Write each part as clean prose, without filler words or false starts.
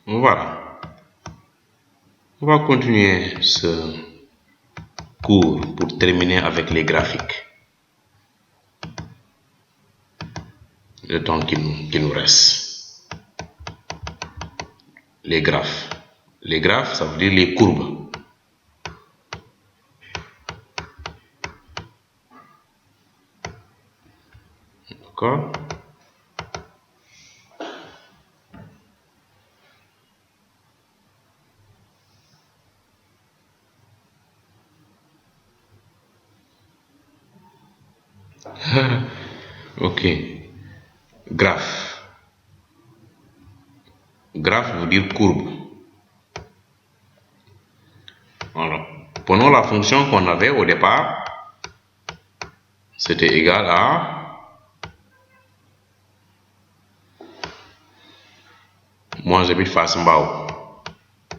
Voilà. On va continuer ce cours pour terminer avec les graphiques. Le temps qu'il nous reste. Les graphes. Les graphes, ça veut dire les courbes. D'accord? Ok. Graphe. Graphe veut dire courbe. Alors, prenons la fonction qu'on avait au départ. C'était égal à moi j'habite face Mbao.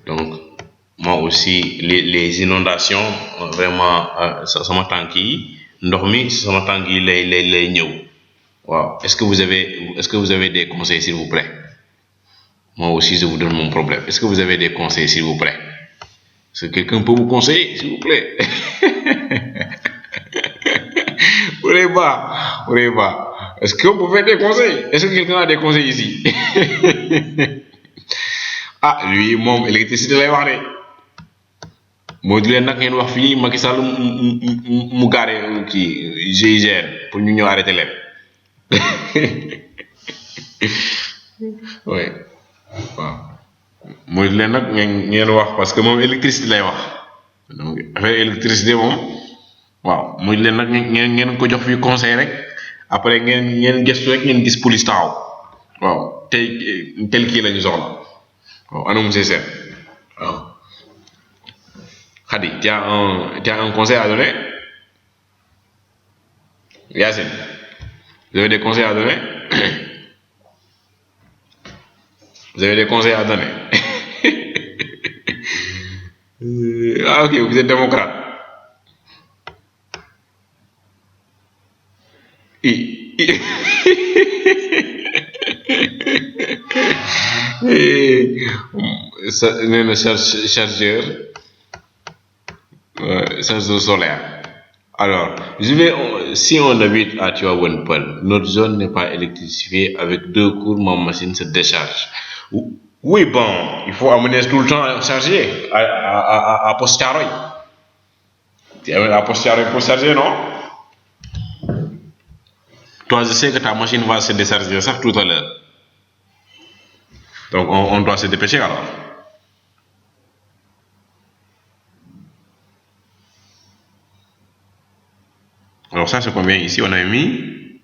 Donc, moi aussi, les inondations, vraiment, sama tànk yi ndox mi sama tànk yi lay ñëw. Wow. Est-ce que vous avez des conseils, s'il vous plaît? Moi aussi, je vous donne mon problème. Est-ce que vous avez des conseils, s'il vous plaît? Est-ce que quelqu'un peut vous conseiller, s'il vous plaît? Ouréba. Est-ce que vous pouvez des conseils? Est-ce que quelqu'un a des conseils ici? Ah, lui, moom électricité lay wax de. moo di leen nag ngeen wax fii Macky Sall mu gaare kii GIGN pour ñu ñëw arrêté leen. Oui. waaw mooy leen nag ngeen wax parce que moom électricité lay wax donc affaire électricité moom waaw mooy leen nag ngeen ko jox fii conseil rek après ngeen gëstu rek ngeen gis police taxaw waaw tey tel kii lañu soxla waaw ana monsieur Sène waaw Khady tu as un conseil à donner? Yacine, vous avez des conseils à donner? Vous avez des conseils à donner? Ah ok, vous êtes démocrate. Nee na chargeur solaire. Alors, si on habite à Tivaouane Peulh, notre zone n'est pas électrifiée avec 2 cours, ma machine se décharge. Oui, bon, il faut amener tout le temps à charger à Poste Thiaroye. Tu amènes à Poste Thiaroye pour charger, non? Toi, je sais que ta machine va se décharger ça tout à l'heure. Donc, on doit se dépêcher alors. Alors ça c'est combien ici? On a mis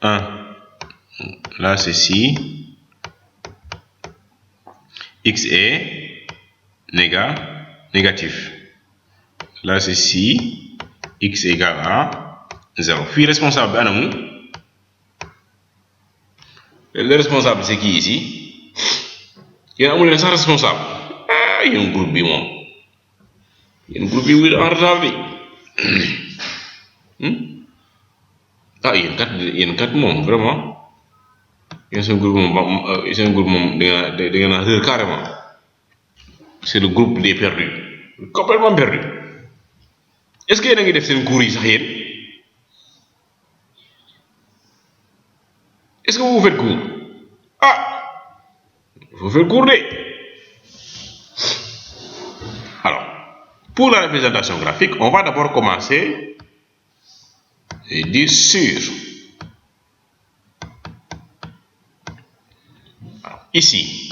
1. Là c'est si x est négatif. Là c'est si x égale à 0. Puis responsable, le responsable c'est qui ici? Il y a un responsable. Ah, il y a un groupe bimon. Il y a un groupe bi en retard bi. Ah yéen kat moom vraiment yéen seen groupe moom da ngeen a réer carrément. C'est le groupe des perdus, complètement perdu. Est-ce que yéen a ngi def seen cours yi sax yéen? Est-ce que vous faites cours? Ah, il faut faire cours de. Alors, pour la représentation graphique, on va d'abord commencer et dire sur. Alors, ici,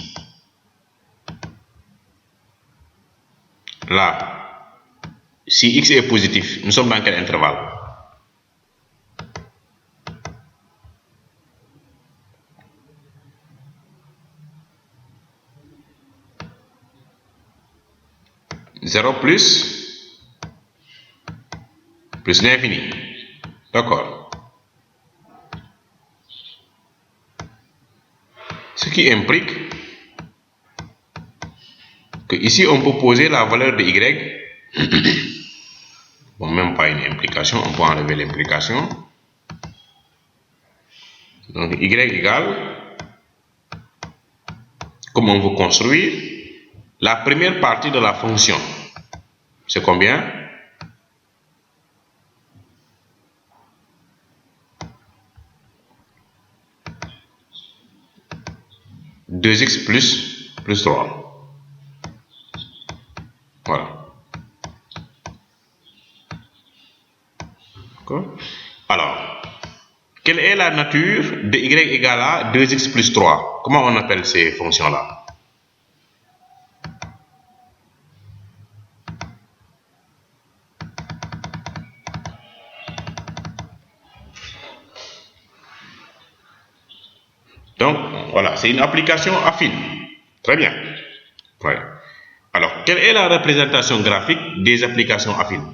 là, si x est positif, nous sommes dans quel intervalle? Zéro plus l'infini. D'accord. Ce qui implique que ici on peut poser la valeur de y. Bon, même pas une implication, on peut enlever l'implication. Donc y égale comme on veut construire, la première partie de la fonction, c'est combien? Deux x plus 3. Voilà. D'accord? Alors, quelle est la nature de y égale à 2x plus 3? Comment on appelle ces fonctions-là? Donc, voilà, c'est une application affine. Très bien. Ouais. Alors, quelle est la représentation graphique des applications affines?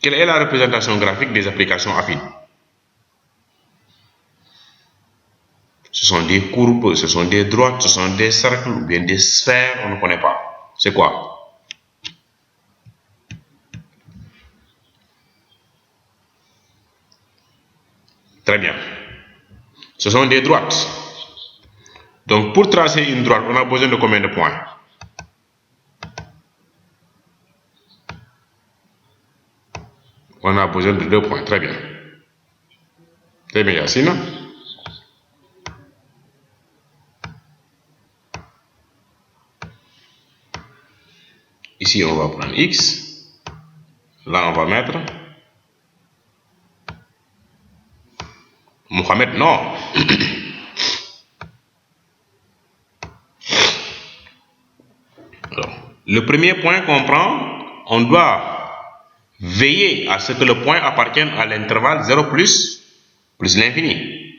Quelle est la représentation graphique des applications affines? Ce sont des courbes, ce sont des droites, ce sont des cercles ou bien des sphères, on ne connaît pas. C'est quoi? Très bien. Ce sont des droites. Donc, pour tracer une droite, on a besoin de combien de points? On a besoin de 2 points. Très bien. Très bien, Yacine. Ici, on va prendre x. Là, on va mettre Mohamed, non. Alors, le premier point qu'on prend, on doit veiller à ce que le point appartienne à l'intervalle 0 plus l'infini.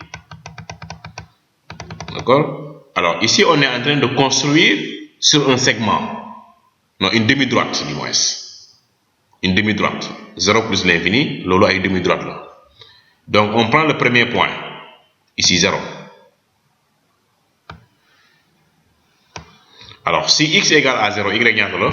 D'accord? Alors, ici, on est en train de construire sur un segment. Non, une demi-droite, du moins. Une demi-droite. 0 plus l'infini, lolo a une demi-droite là. Donc, on prend le premier point. Ici, 0. Alors, si x égale à 0, y ñaata la?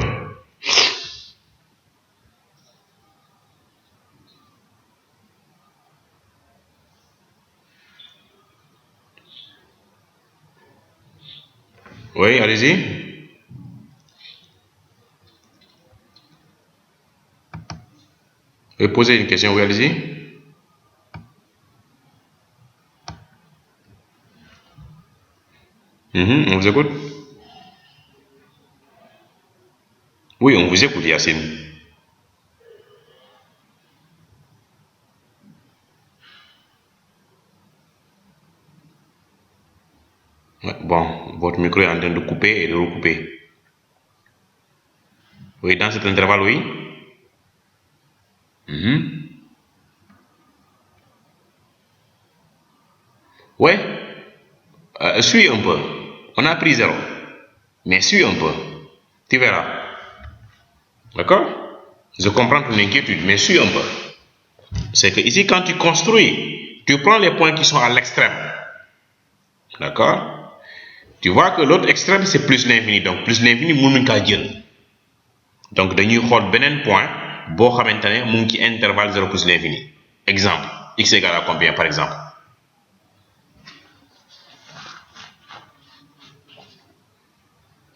Oui, allez-y. Vous pouvez poser une question, oui, allez-y. On vous écoute. Oui, on vous écoute, Yacine. Bon, votre micro est en train de couper et de recouper. Oui, dans cet intervalle, oui. Oui. Suis un peu. On a pris 0. Mais suis un peu. Tu verras. D'accord? Je comprends ton inquiétude, mais suis un peu. C'est que ici, quand tu construis, tu prends les points qui sont à l'extrême. D'accord? Tu vois que l'autre extrême, c'est plus l'infini. Donc, plus l'infini, mënuñ kaa jël. Donc, dañuy xool beneen point boo xamante ne mu ngi ci intervalle 0 plus l'infini. Exemple, x égale à combien, par exemple?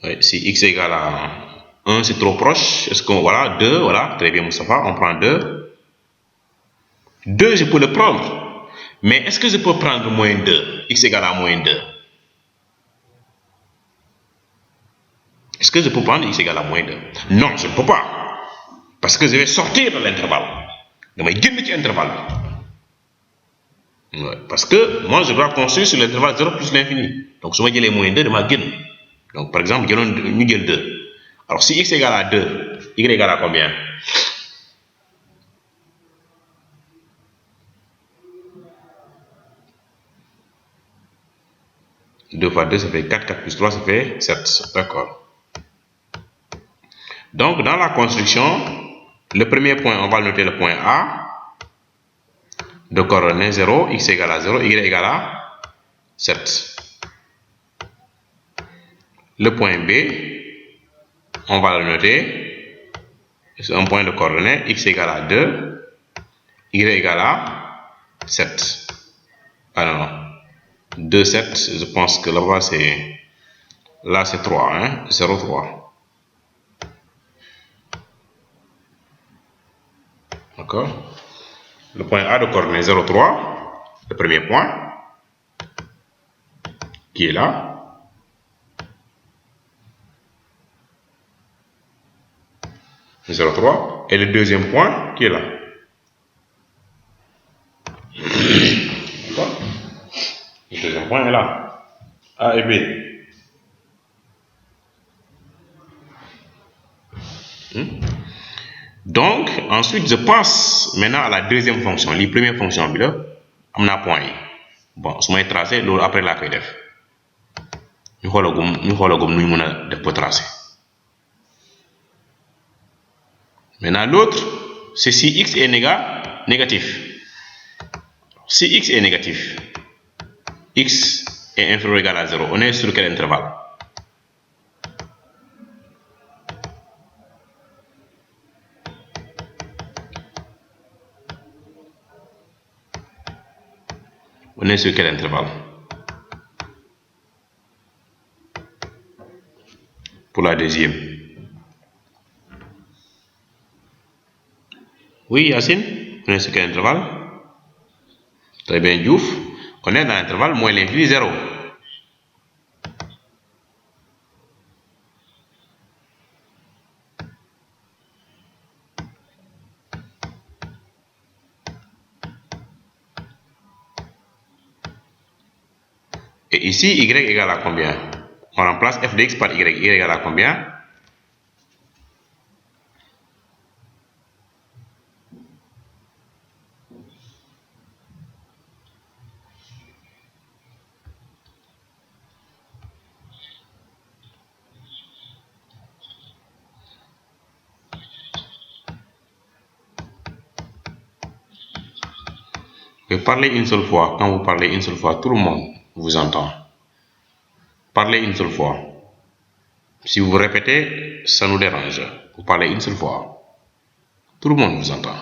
Oui, si x égale à 1, c'est trop proche. Est-ce qu'on, voilà, 2, voilà, très bien, Moustapha, on prend 2. 2, je peux le prendre. Mais est-ce que je peux prendre moins 2? X égale à moins 2. Est-ce que je peux prendre x égale à moins 2? Non, je ne peux pas. Parce que je vais sortir de l'intervalle. damay génn ci intervalle. Ouais, parce que moi, je dois construire sur l'intervalle 0 plus l'infini. Donc, si je jëlee moins 2, dama génn. Donc, par exemple, ñu jël 2. Alors, si x égale à 2, y égale à combien? Deux fois 2, ça fait 4. 4 plus 3, ça fait 7. D'accord. Donc, dans la construction, le premier point, on va noter le point A. De coordonnées 0, x égale à 0, y égale à 7. Le point B, on va le noter. C'est un point de coordonnées x égale à 2, y égale à 7. Ah non, non. 2, 7, je pense que là-bas c'est... Là c'est 3, hein, 0, 3. D'accord. Le point A de coordonnée 0, 3, le premier point, qui est là. Le 0, 3. Et le deuxième point, qui est là. D'accord. Le deuxième point est là. A et B. Donc, ensuite, je passe maintenant à la deuxième fonction. La première fonction, bi la am naa point yi. Bon, su may tracé loolu après laa koy def. ñu xoolagum nu ñu mën a def ba tracé. Maintenant, l'autre, c'est si x est négatif. Si x est négatif, x est inférieur ou égal à 0, on est sur quel intervalle? On est sur quel intervalle? Pour la deuxième. Oui, Yacine, on est sur quel intervalle? Très bien, Diouf. On est dans l'intervalle moins l'infini 0. Et ici, y égale à combien? On remplace f de x par y. Y égale à combien? Parlez une seule fois. Quand vous parlez une seule fois, tout le monde vous entend. Parlez une seule fois. Si vous répétez, ça nous dérange. Vous parlez une seule fois. Tout le monde vous entend.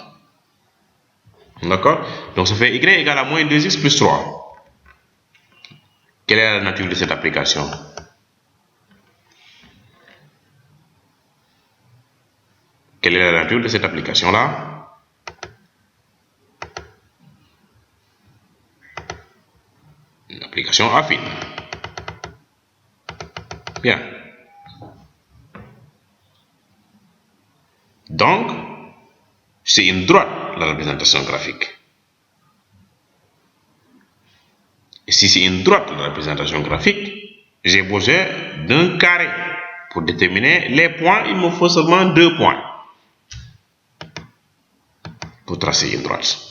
D'accord? Donc ça fait y égale à moins 2x plus 3. Quelle est la nature de cette application? Quelle est la nature de cette application-là? Une application affine. Bien. Donc, c'est une droite, la représentation graphique. Et si c'est une droite, la représentation graphique, j'ai besoin d'un carré. Pour déterminer les points, il me faut seulement 2 points pour tracer une droite.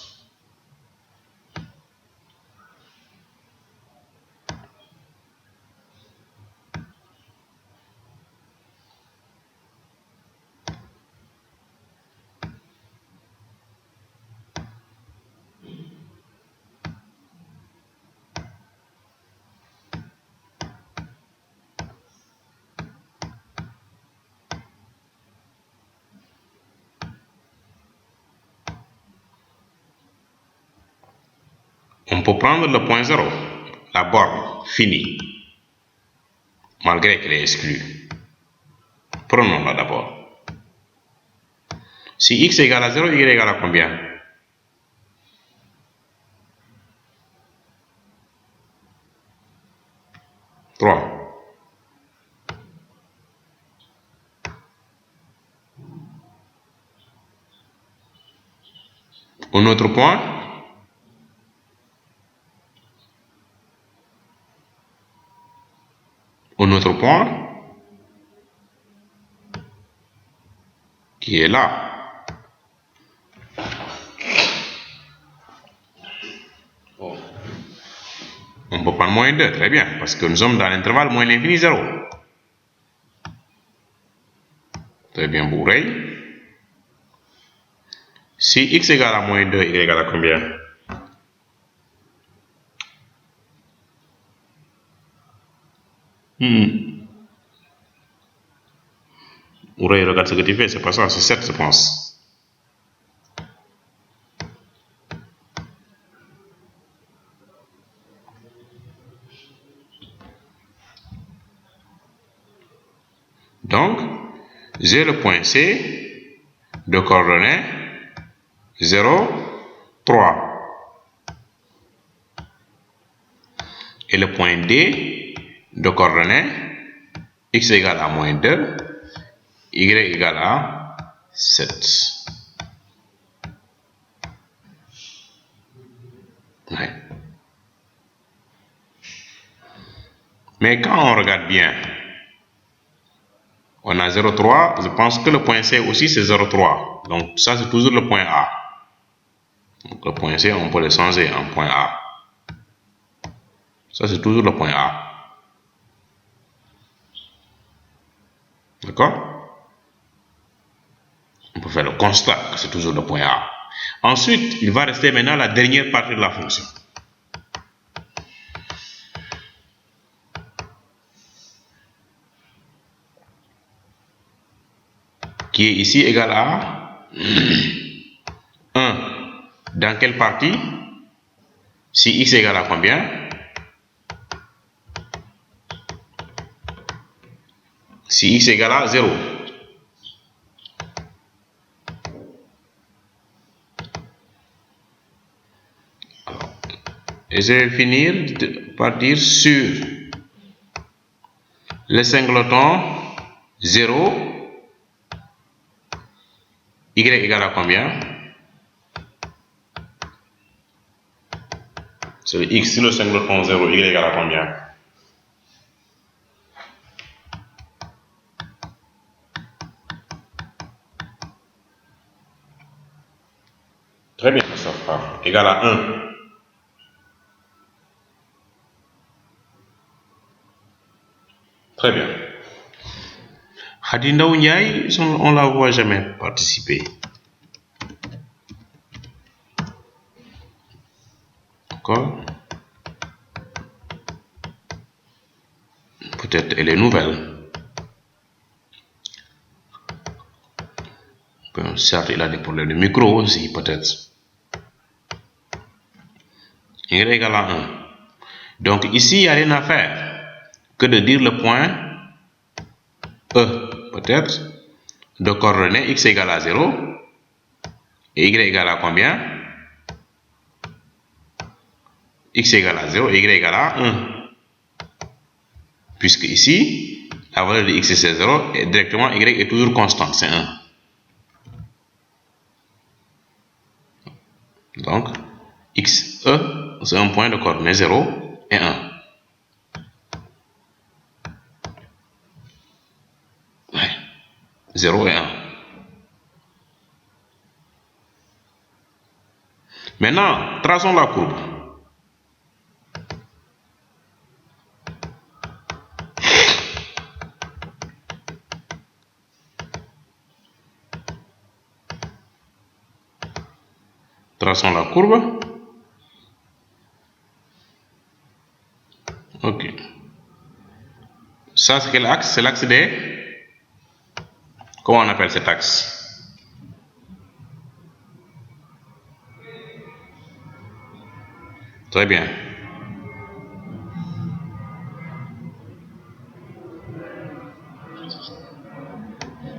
On peut prendre le point 0, la borne finie, malgré qu'elle est exclue. Prenons-la d'abord. Si x égale à 0, y égale à combien? 3. Un autre point? Un autre point qui est là. On peut prendre moins 2, très bien, parce que nous sommes dans l'intervalle moins l'infini 0. Très bien, Bourrey. Si x égale à moins 2, y égale à combien? Bourrey, regarde ce que tu fais, c'est pas ça, c'est 7, je pense. Donc, j'ai le point C de coordonnées 0, 3. Et le point D de coordonnées x égale à moins 2, y égale à 7. Ouais. Mais quand on regarde bien, on a 0,3, je pense que le point C aussi c'est 0,3. Donc ça c'est toujours le point A. Donc le point C, on peut le changer en point A. Ça c'est toujours le point A. D'accord? On peut faire le constat que c'est toujours le point A. Ensuite, il va rester maintenant la dernière partie de la fonction. Qui est ici égal à 1. Dans quelle partie? Si x égale à combien? Si x égale à 0. Alors, et je vais finir par dire sur le singleton 0, y égale à combien? C'est le x sur le singleton 0, y égale à combien? Très bien, ça va. Égal à 1. Très bien. Khady Ndaw Ndiaye, on ne la voit jamais participer. D'accord? Peut-être elle est nouvelle. Certes, il a des problèmes de micro aussi, peut-être. Y égale à 1. Donc ici, il n'y a rien à faire que de dire le point E, peut-être, de coordonnées x égale à 0 et y égale à combien? X égale à 0 et y égale à 1. Puisque ici, la valeur de x c'est 0 et directement y est toujours constante, c'est 1. Donc, xe, c'est un point de coordonnées 0 et 1. Ouais. 0 et 1. Maintenant, traçons la courbe. Traçons la courbe. Ok. Ça, c'est quel axe? C'est l'axe des... Comment on appelle cet axe? Très bien.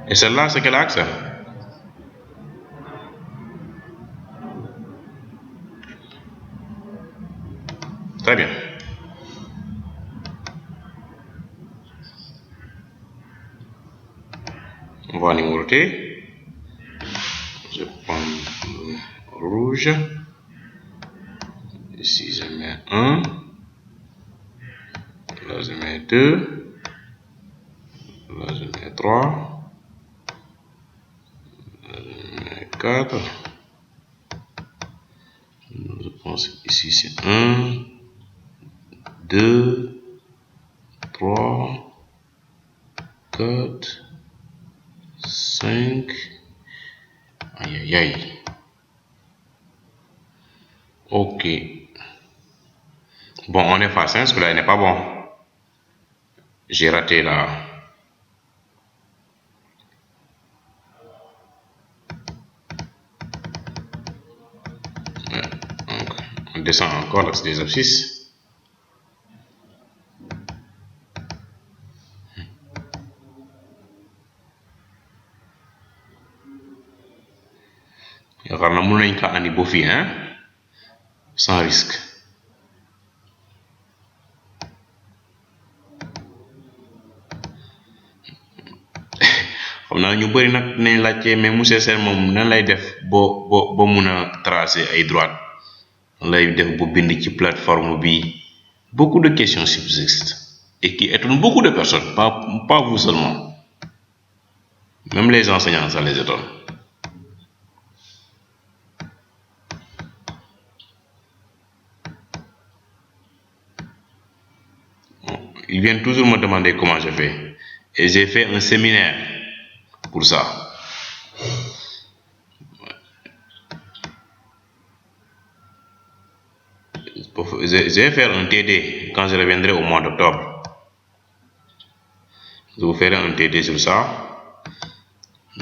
Et celle-là, c'est quel axe? Très bien. On va numéroter. Je prends le rouge. Ici, je mets 1. Là, je mets 2. Là, je mets 3. Là, je mets 4. Je pense ici, c'est 1, 2, 3, 4, 5. Aïe, aïe, aïe. Ok. Bon, on efface, hein, parce que là, il n'est pas bon. J'ai raté là. Donc, on descend encore l'axe des abscisses. ni Bofi, hein, sans risque. xam naa ñu bëri nag nañ laajte mais monsieur Sène moom nan lay def ba mun a tracer ay droite nan lay def bu bind ci plateforme bi. Beaucoup de questions subsistent et qui étonnent beaucoup de personnes, pas vous seulement. Même les enseignants, ça les étonne. Ils viennent toujours me demander comment je fais. Et j'ai fait un séminaire pour ça. Je vais faire un TD quand je reviendrai au mois d'octobre. Je vous ferai un TD sur ça.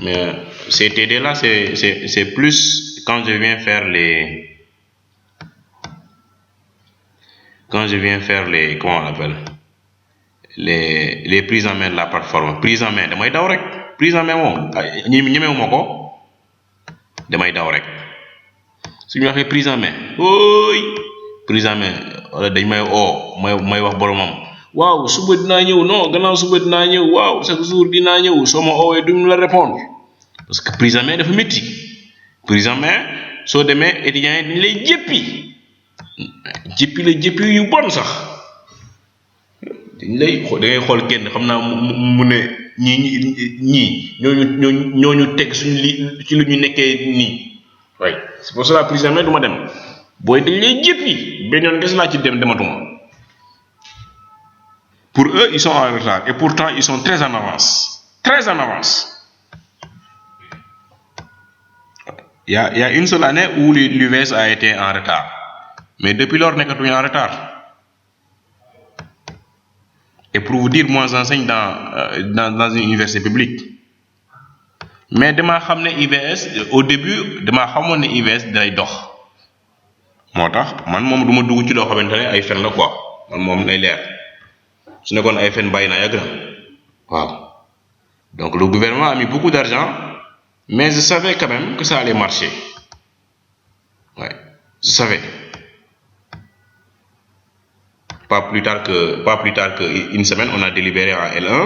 Mais ces TD-là, c'est plus quand je viens faire comment on appelle, les prises en main de la plateforme. Prise en main, damay daw rek. Prise en main moom ñemewuma ko damay daw rek. Su ñu waxee prise en main, prise en main wala dañ may wax boromam waaw suba dinaa ñëw non gannaaw suba dinaa ñëw waaw chaque jour dinaa ñëw soo ma oowee duñ la répondre parce que prise en main dafa métti. Prise en main soo demee étudiants yi dañ lay jéppi la jéppi yu bon sax dañ lay da ngay xool kenn xam naa mu ne ñii ñooñu teg suñu ci lu ñu nekkee nii waaye c'est pour cela prise en main du ma dem booy dañ lay jéppi benn yoon des laa ci dematuma. Pour eux, ils sont en retard et pourtant ils sont très en avance. Très en avance. Il y a une seule année où l'UVS a été en retard. Mais depuis lors, n'est que en retard. Et pour vous dire, moi j'enseigne dans une université publique. Mais dama xam ne IVS au début dama xamoon ne IVS day dox. moo tax man moom du ma dugg ci loo xamante ne ay fen la quoi man moom lay leer. su nekkoon ay fen bàyyi naa yàgg na waaw donc le gouvernement a mis beaucoup d'argent mais je savais quand même que ça allait marcher ouais je savais pas plus tard que une semaine on a délibéré en L1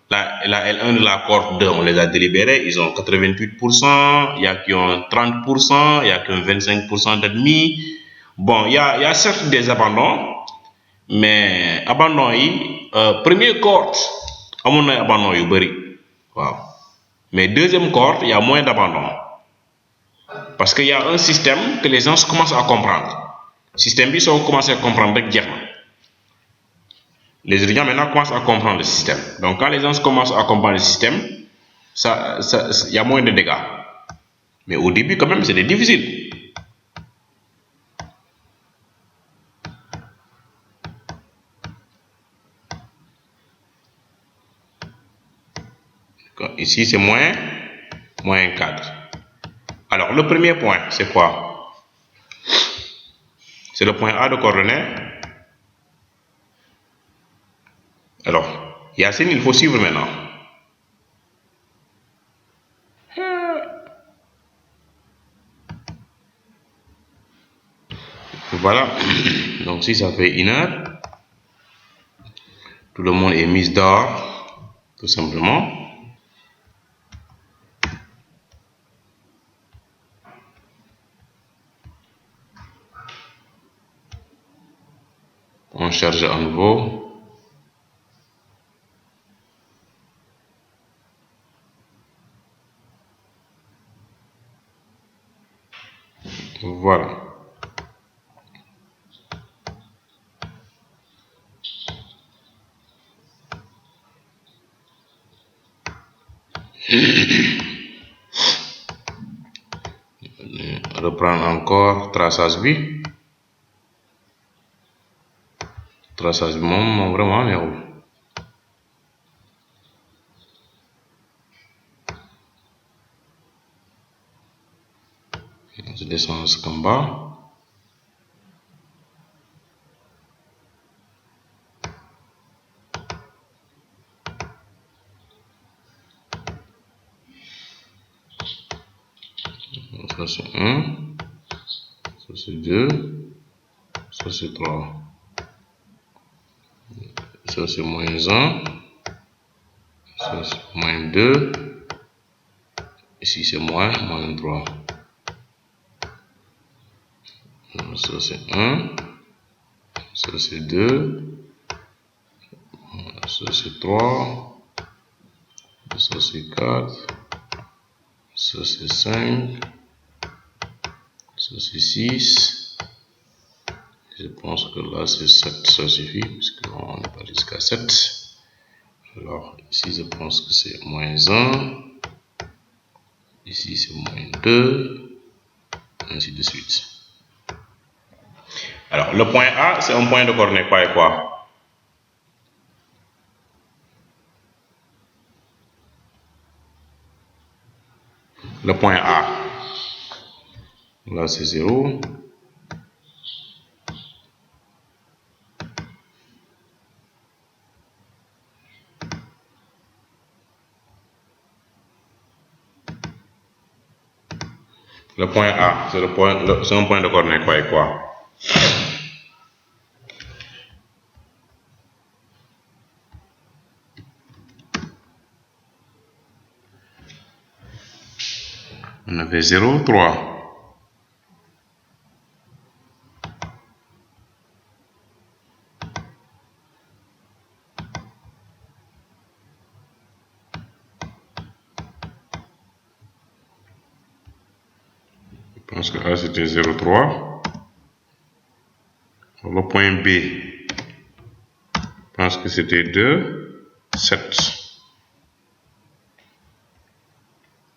la L1 de la cohorte 2 on les a délibérés ils ont 88%, il y a qui ont 30%, il y a qui ont 25% d'admis. Bon il y a certes des abandons mais abandon yi premier cohorte amoon na abandon yu bëri waaw mais deuxième cohorte il y a moins d'abandon parce que y a un système que les gens commencent à comprendre système bi soo commencé à comprendre rek jeex na les étudiants maintenant commencent à comprendre le système donc quand les gens commencent à comprendre le système ça y a moins de dégâts mais au début quand même c'était difficile. Ici, c'est moins 4. Alors, le premier point, c'est quoi? C'est le point A de coordonnées. Alors, Yacine, il faut suivre maintenant. Voilà. Donc, si ça fait 1 heure, tout le monde est mis dehors, tout simplement. On charge à nouveau. Voilà. Reprendre encore traçage bi. Traçage bi moom vraiment neexul. Je descends jusqu'en bas. Ça c'est 1. c'est 2, ça c'est 3, ça c'est moins 1, ça c'est moins 2, ici c'est moins 3, ça c'est 1, ça c'est 2, ça c'est 3, ça c'est 4, ça c'est 5, ça c'est 6, je pense que là c'est 7, ça suffit, parce qu'on n'est pas jusqu'à 7. Alors ici je pense que c'est moins 1, ici c'est moins 2, ainsi de suite. Alors le point A c'est un point de coordonnées quoi et quoi? Le point A, là c'est 0. Le point A, c'est un point de coordonnées quoi et quoi? On avait 0, 3. Je pense que A c'était 0, 3. Le point B, je pense que c'était 2, 7.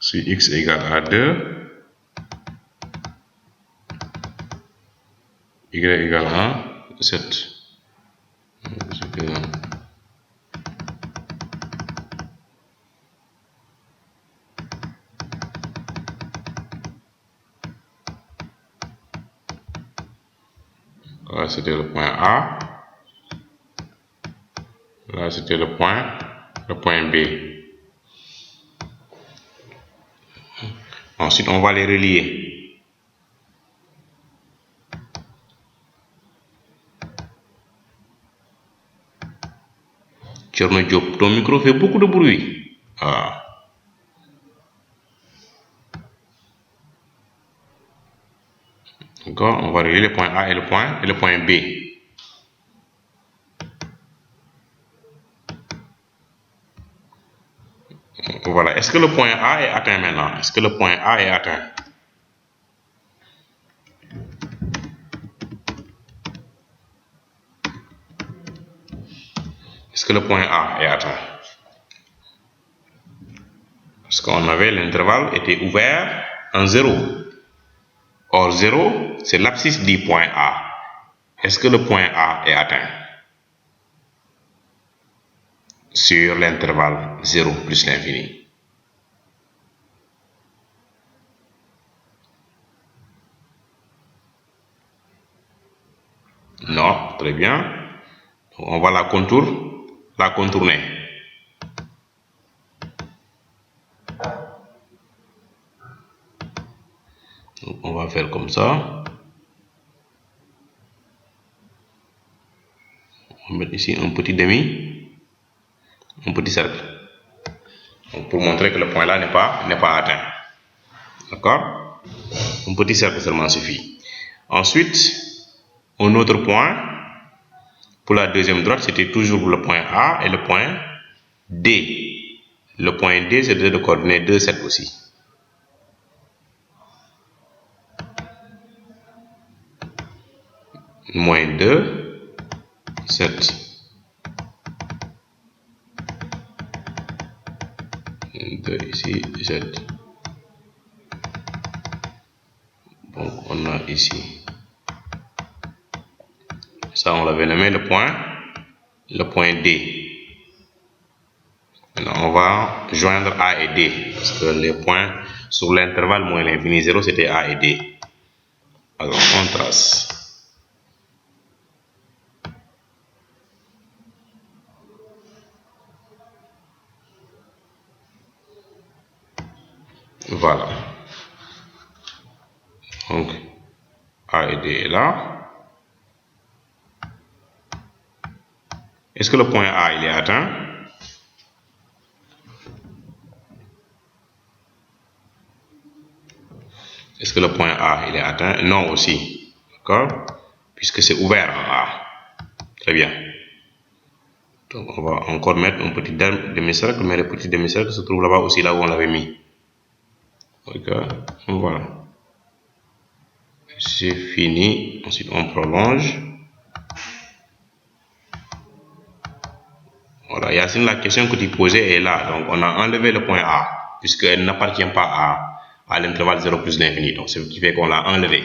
Si x égale à 2, y égale à 7. Là c'était le point A. Là c'était le point B. Ensuite on va les relier. Thierno Diop, ton micro fait beaucoup de bruit. Ah. D'accord, on va relier le point A et le point B. Voilà, est-ce que le point A est atteint maintenant? Est-ce que le point A est atteint? Est-ce que le point A est atteint? Parce qu'on avait l'intervalle était ouvert en 0. Or 0, c'est l'abscisse du point A. Est-ce que le point A est atteint? Sur l'intervalle 0 plus l'infini. Non, très bien. On va la contourner. Donc, on va faire comme ça. On va mettre ici un petit cercle. Donc, pour montrer que le point là n'est pas atteint. D'accord? Un petit cercle seulement suffit. Ensuite, un autre point. Pour la deuxième droite, c'était toujours le point A et le point D. Le point D, c'est de coordonnées 2, 7 aussi. Moins 2, 7. 2 ici, 7. Donc, on a ici. Ça, on l'avait nommé le point D. Maintenant, on va joindre A et D. Parce que les points sur l'intervalle moins l'infini 0, c'était A et D. Alors, on trace. Voilà. Donc, A A et D est là. Est-ce que le point A il est atteint? Est-ce que le point A il est atteint? Non aussi. D'accord? Puisque c'est ouvert en A. Très bien. Donc on va encore mettre un petit demi-cercle, mais le petit demi-cercle se trouve là-bas aussi, là où on l'avait mis. D'accord? Voilà. C'est fini. Ensuite on prolonge. Voilà, Yacine, la question que tu posais est là. Donc on a enlevé le point A, puisqu'elle n'appartient pas à l'intervalle 0 plus l'infini. Donc c'est ce qui fait qu'on l'a enlevé.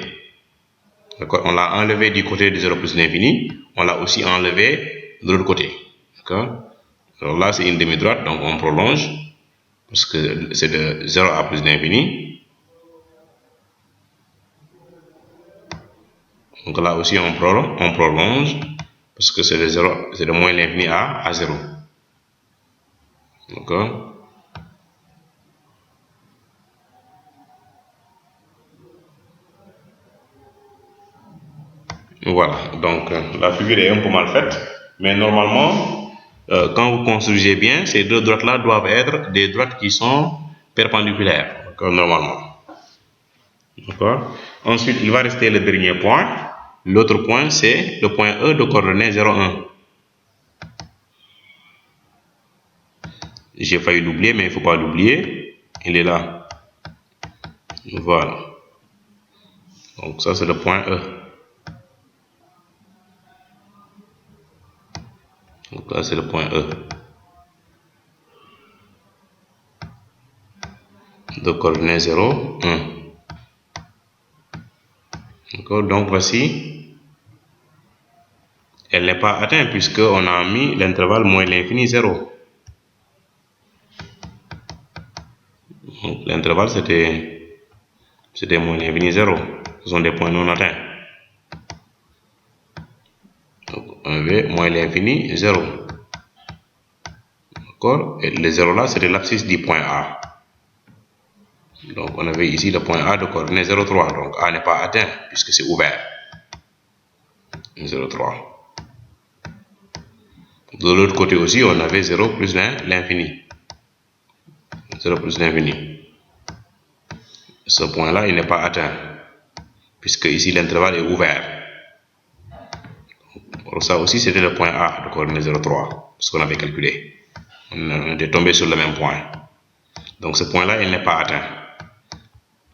D'accord? On l'a enlevé du côté de 0 plus l'infini. On l'a aussi enlevé de l'autre côté. D'accord? Alors là, c'est une demi-droite, donc on prolonge, parce que c'est de 0 à plus l'infini. Donc là aussi, on prolonge, parce que c'est de moins l'infini à 0. D'accord? Voilà, donc la figure est un peu mal faite, mais normalement, quand vous construisez bien, ces deux droites-là doivent être des droites qui sont perpendiculaires, normalement. D'accord? Ensuite, il va rester le dernier point. L'autre point, c'est le point E de coordonnées 0, 1. J'ai failli l'oublier, mais il ne faut pas l'oublier. Il est là. Voilà. Donc ça, c'est le point E. Donc là, c'est le point E. De coordonnées 0, 1. D'accord? Donc voici. Elle n'est pas atteinte puisqu'on a mis l'intervalle moins l'infini 0. Donc l'intervalle c'était moins l'infini 0. Ce sont des points non atteints. Donc on avait moins l'infini 0. D'accord? Et le 0 là, c'était l'abscisse du point A. Donc on avait ici le point A de coordonnées 0, 3. Donc A n'est pas atteint puisque c'est ouvert. 0, 3. De l'autre côté aussi, on avait 0 plus l'infini. 0 plus l'infini. Ce point-là, il n'est pas atteint, puisque ici l'intervalle est ouvert. Alors ça aussi, c'était le point A de coordonnées 0, 3, ce qu'on avait calculé. On était tombé sur le même point. Donc ce point-là, il n'est pas atteint.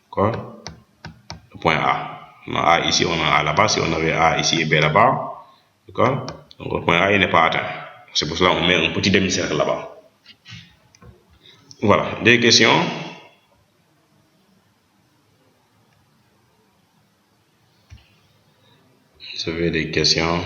D'accord? Le point A. On a A ici, on a A là-bas. Si on avait A ici et B là-bas, d'accord? Donc le point A, il n'est pas atteint. C'est pour cela qu'on met un petit demi-cercle là-bas. Voilà. Des questions? Vous avez des questions?